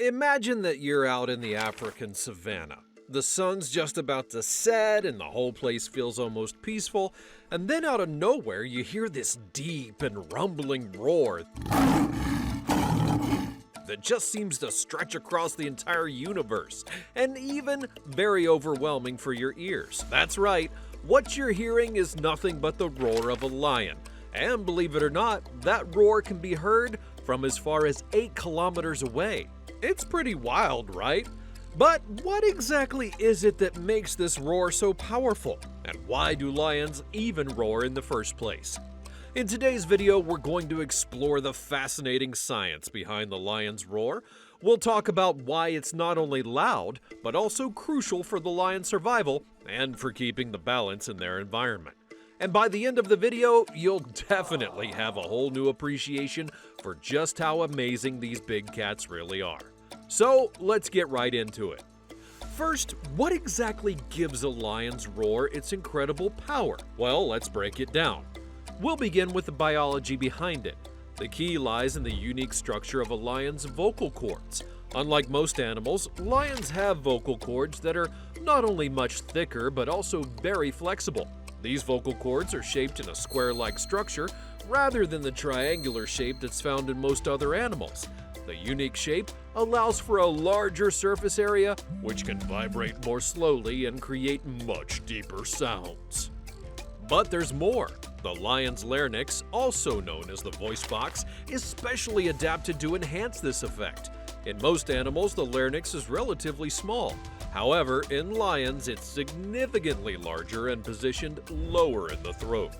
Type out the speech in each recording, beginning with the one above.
Imagine that you're out in the African savannah. The sun's just about to set and the whole place feels almost peaceful, and then out of nowhere you hear this deep and rumbling roar that just seems to stretch across the entire universe, and even very overwhelming for your ears. That's right, what you're hearing is nothing but the roar of a lion. And believe it or not, that roar can be heard from as far as 8 kilometers away. It's pretty wild, right? But what exactly is it that makes this roar so powerful? And why do lions even roar in the first place? In today's video, we're going to explore the fascinating science behind the lion's roar. We'll talk about why it's not only loud, but also crucial for the lion's survival and for keeping the balance in their environment. And by the end of the video, you'll definitely have a whole new appreciation for just how amazing these big cats really are. So let's get right into it. First, what exactly gives a lion's roar its incredible power? Well, let's break it down. We'll begin with the biology behind it. The key lies in the unique structure of a lion's vocal cords. Unlike most animals, lions have vocal cords that are not only much thicker but also very flexible. These vocal cords are shaped in a square-like structure rather than the triangular shape that's found in most other animals. The unique shape allows for a larger surface area, which can vibrate more slowly and create much deeper sounds. But there's more. The lion's larynx, also known as the voice box, is specially adapted to enhance this effect. In most animals, the larynx is relatively small. However, in lions, it's significantly larger and positioned lower in the throat.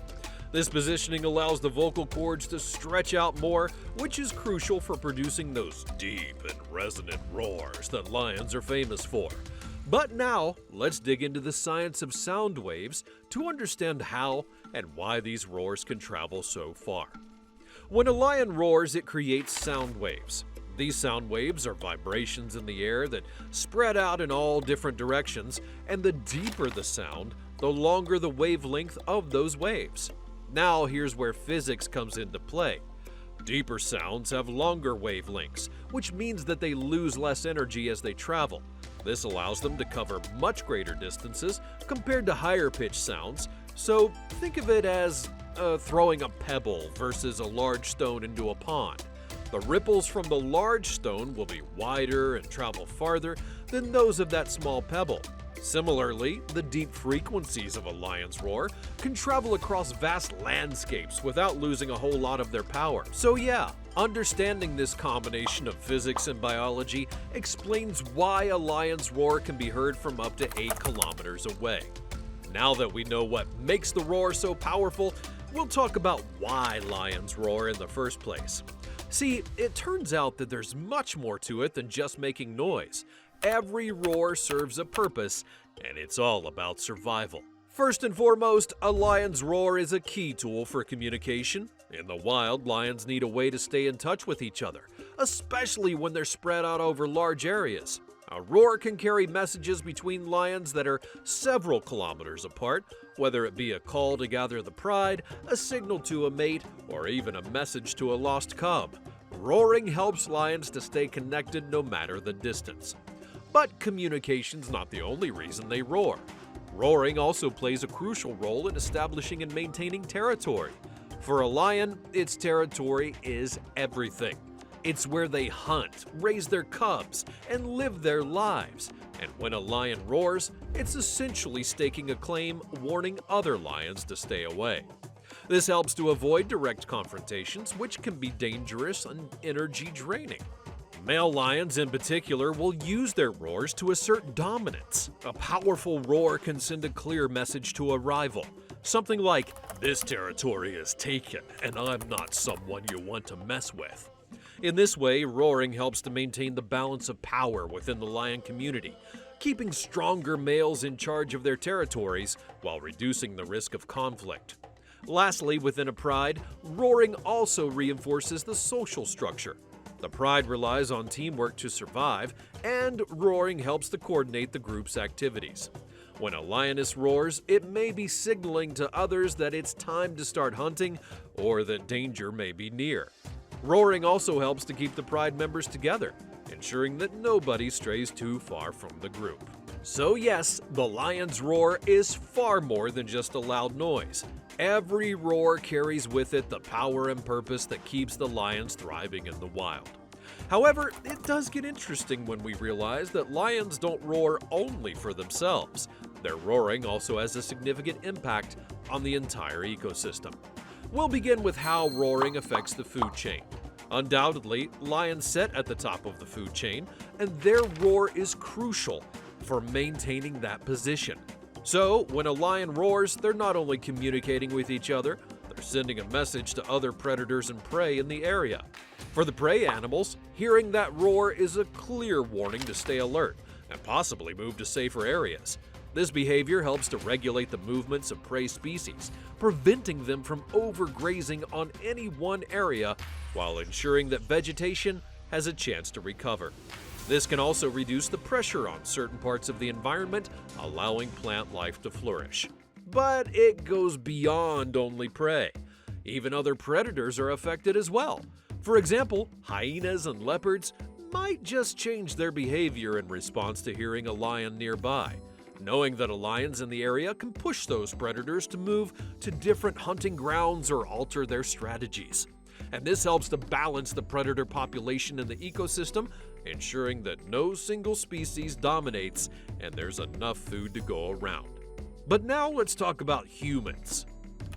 This positioning allows the vocal cords to stretch out more, which is crucial for producing those deep and resonant roars that lions are famous for. But now, let's dig into the science of sound waves to understand how and why these roars can travel so far. When a lion roars, it creates sound waves. These sound waves are vibrations in the air that spread out in all different directions, and the deeper the sound, the longer the wavelength of those waves. Now here's where physics comes into play. Deeper sounds have longer wavelengths, which means that they lose less energy as they travel. This allows them to cover much greater distances compared to higher pitched sounds, so think of it as throwing a pebble versus a large stone into a pond. The ripples from the large stone will be wider and travel farther than those of that small pebble. Similarly, the deep frequencies of a lion's roar can travel across vast landscapes without losing a whole lot of their power. So yeah, understanding this combination of physics and biology explains why a lion's roar can be heard from up to 8 kilometers away. Now that we know what makes the roar so powerful, we'll talk about why lions roar in the first place. See, it turns out that there's much more to it than just making noise. Every roar serves a purpose, and it's all about survival. First and foremost, a lion's roar is a key tool for communication. In the wild, lions need a way to stay in touch with each other, especially when they're spread out over large areas. A roar can carry messages between lions that are several kilometers apart, whether it be a call to gather the pride, a signal to a mate, or even a message to a lost cub. Roaring helps lions to stay connected no matter the distance. But communication's not the only reason they roar. Roaring also plays a crucial role in establishing and maintaining territory. For a lion, its territory is everything. It's where they hunt, raise their cubs, and live their lives. And when a lion roars, it's essentially staking a claim, warning other lions to stay away. This helps to avoid direct confrontations, which can be dangerous and energy draining. Male lions in particular will use their roars to assert dominance. A powerful roar can send a clear message to a rival. Something like, "This territory is taken, and I'm not someone you want to mess with." In this way, roaring helps to maintain the balance of power within the lion community, keeping stronger males in charge of their territories while reducing the risk of conflict. Lastly, within a pride, roaring also reinforces the social structure. The pride relies on teamwork to survive, and roaring helps to coordinate the group's activities. When a lioness roars, it may be signaling to others that it's time to start hunting or that danger may be near. Roaring also helps to keep the pride members together, ensuring that nobody strays too far from the group. So yes, the lion's roar is far more than just a loud noise. Every roar carries with it the power and purpose that keeps the lions thriving in the wild. However, it does get interesting when we realize that lions don't roar only for themselves. Their roaring also has a significant impact on the entire ecosystem. We'll begin with how roaring affects the food chain. Undoubtedly, lions sit at the top of the food chain, and their roar is crucial for maintaining that position. So, when a lion roars, they're not only communicating with each other, they're sending a message to other predators and prey in the area. For the prey animals, hearing that roar is a clear warning to stay alert and possibly move to safer areas. This behavior helps to regulate the movements of prey species, preventing them from overgrazing on any one area while ensuring that vegetation has a chance to recover. This can also reduce the pressure on certain parts of the environment, allowing plant life to flourish. But it goes beyond only prey. Even other predators are affected as well. For example, hyenas and leopards might just change their behavior in response to hearing a lion nearby. Knowing that a lion's in the area can push those predators to move to different hunting grounds or alter their strategies. And this helps to balance the predator population in the ecosystem, ensuring that no single species dominates and there's enough food to go around. But now let's talk about humans.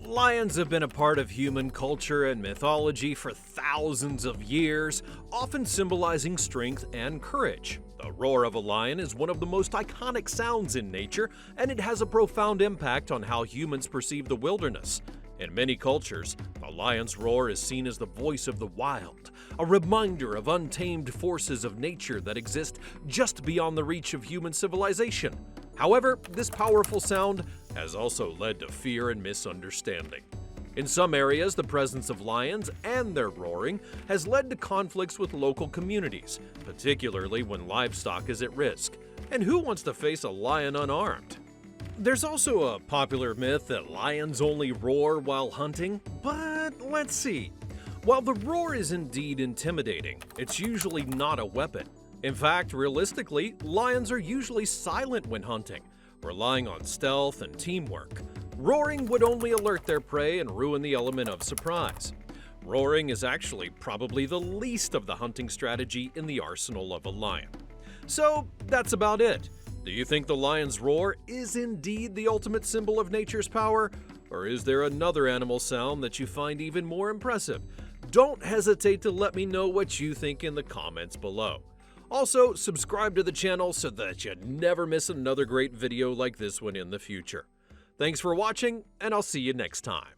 Lions have been a part of human culture and mythology for thousands of years, often symbolizing strength and courage. The roar of a lion is one of the most iconic sounds in nature, and it has a profound impact on how humans perceive the wilderness. In many cultures, the lion's roar is seen as the voice of the wild, a reminder of untamed forces of nature that exist just beyond the reach of human civilization. However, this powerful sound has also led to fear and misunderstanding. In some areas, the presence of lions and their roaring has led to conflicts with local communities, particularly when livestock is at risk. And who wants to face a lion unarmed? There's also a popular myth that lions only roar while hunting, but let's see. While the roar is indeed intimidating, it's usually not a weapon. In fact, realistically, lions are usually silent when hunting, relying on stealth and teamwork. Roaring would only alert their prey and ruin the element of surprise. Roaring is actually probably the least of the hunting strategy in the arsenal of a lion. So that's about it. Do you think the lion's roar is indeed the ultimate symbol of nature's power? Or is there another animal sound that you find even more impressive? Don't hesitate to let me know what you think in the comments below. Also, subscribe to the channel so that you never miss another great video like this one in the future. Thanks for watching, and I'll see you next time.